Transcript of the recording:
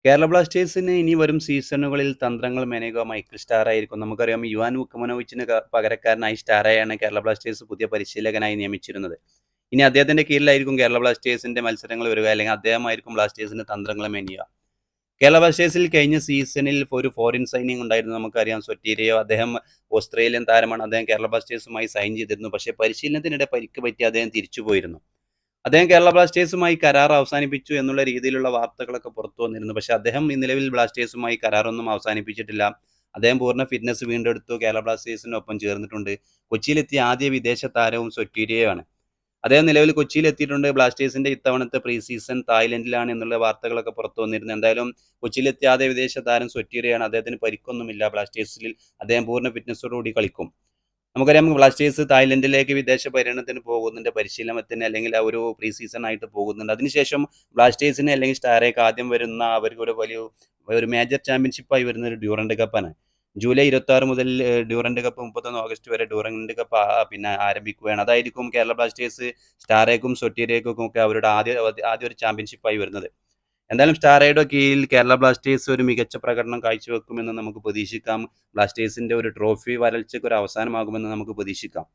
കേരള ബ്ലാസ്റ്റേഴ്സിന് ഇനി വരും സീസണുകളിൽ തന്ത്രങ്ങൾ മെനയുക മൈക്കിൾ സ്റ്റാർ ആയിരിക്കും. നമുക്കറിയാം യുവാൻ വുക്കമനോവിച്ചിന് പകരക്കാരനായി സ്റ്റാറെയാണ് കേരള ബ്ലാസ്റ്റേഴ്സ് പുതിയ പരിശീലകനായി നിയമിച്ചിരുന്നത്. ഇനി അദ്ദേഹത്തിന്റെ കീഴിലായിരിക്കും കേരള ബ്ലാസ്റ്റേഴ്സിന്റെ മത്സരങ്ങൾ വരിക, അല്ലെങ്കിൽ അദ്ദേഹമായിരിക്കും ബ്ലാസ്റ്റേഴ്സിന്റെ തന്ത്രങ്ങൾ മെനയുക. കേരള ബ്ലാസ്റ്റേഴ്സിൽ കഴിഞ്ഞ സീസണിൽ ഒരു ഫോറിൻ സൈനിങ് ഉണ്ടായിരുന്നു. നമുക്കറിയാം സൊറ്റീരിയോ. അദ്ദേഹം ഓസ്ട്രേലിയൻ താരമാണ്. അദ്ദേഹം കേരള ബ്ലാസ്റ്റേഴ്സുമായി സൈൻ ചെയ്തിരുന്നു. പക്ഷേ പരിശീലനത്തിനിടെ പരിക്ക് പറ്റി അദ്ദേഹം തിരിച്ചു പോയിരുന്നു. അദ്ദേഹം കേരള ബ്ലാസ്റ്റേഴ്സുമായി കരാർ അവസാനിപ്പിച്ചു എന്നുള്ള രീതിയിലുള്ള വാർത്തകളൊക്കെ പുറത്തു വന്നിരുന്നു. പക്ഷേ അദ്ദേഹം ഈ നിലവിൽ ബ്ലാസ്റ്റേഴ്സുമായി കരാറൊന്നും അവസാനിപ്പിച്ചിട്ടില്ല. അദ്ദേഹം പൂർണ്ണ ഫിറ്റ്നസ് വീണ്ടെടുത്തു കേരള ബ്ലാസ്റ്റേഴ്സിനൊപ്പം ചേർന്നിട്ടുണ്ട്. കൊച്ചിയിലെത്തിയ ആദ്യ വിദേശ താരവും സൊറ്റീരിയോ ആണ്. അദ്ദേഹം നിലവിൽ കൊച്ചിയിലെത്തിയിട്ടുണ്ട്. ബ്ലാസ്റ്റേഴ്സിന്റെ ഇത്തവണത്തെ പ്രീ സീസൺ തായ്ലൻഡിലാണ് എന്നുള്ള വാർത്തകളൊക്കെ പുറത്തു വന്നിരുന്നു. എന്തായാലും കൊച്ചിയിലെത്തിയ ആദ്യ വിദേശ താരം സൊറ്റീരിയോ ആണ്. അദ്ദേഹത്തിന് പരിക്കൊന്നുമില്ല. ബ്ലാസ്റ്റേഴ്സിൽ അദ്ദേഹം പൂർണ്ണ ഫിറ്റ്നസോടുകൂടി കളിക്കും. നമുക്കറിയാം ബ്ലാസ്റ്റേഴ്സ് തായ്ലൻഡിലേക്ക് വിദേശ പര്യടനത്തിന് പോകുന്നുണ്ട്. പരിശീലനത്തിന്, അല്ലെങ്കിൽ ആ ഒരു പ്രീ സീസൺ ആയിട്ട് പോകുന്നുണ്ട്. അതിനുശേഷം ബ്ലാസ്റ്റേഴ്സിന് അല്ലെങ്കിൽ സ്റ്റാറേക്ക് ആദ്യം വരുന്ന അവർക്ക് ഒരു മേജർ ചാമ്പ്യൻഷിപ്പായി വരുന്ന ഒരു ഡ്യൂറന്റ് കപ്പാണ്. ജൂലൈ 26 മുതൽ ഡ്യൂറന്റ് കപ്പ് 31 ഓഗസ്റ്റ് വരെ ഡ്യൂറന്റ് കപ്പ് പിന്നെ ആരംഭിക്കുകയാണ്. അതായിരിക്കും കേരള ബ്ലാസ്റ്റേഴ്സ് സ്റ്റാറേക്കും സൊറ്റീരിയക്കും ഒക്കെ അവരുടെ ആദ്യ ഒരു ചാമ്പ്യൻഷിപ്പായി വരുന്നത്. എന്തായാലും സ്റ്റാറയുടെ കീഴിൽ കേരള ബ്ലാസ്റ്റേഴ്സ് ഒരു മികച്ച പ്രകടനം കാഴ്ചവെക്കുമെന്ന് നമുക്ക് പ്രതീക്ഷിക്കാം. ബ്ലാസ്റ്റേഴ്സിന്റെ ഒരു ട്രോഫി വരൾച്ചയ്ക്ക് ഒരു അവസാനമാകുമെന്ന് നമുക്ക് പ്രതീക്ഷിക്കാം.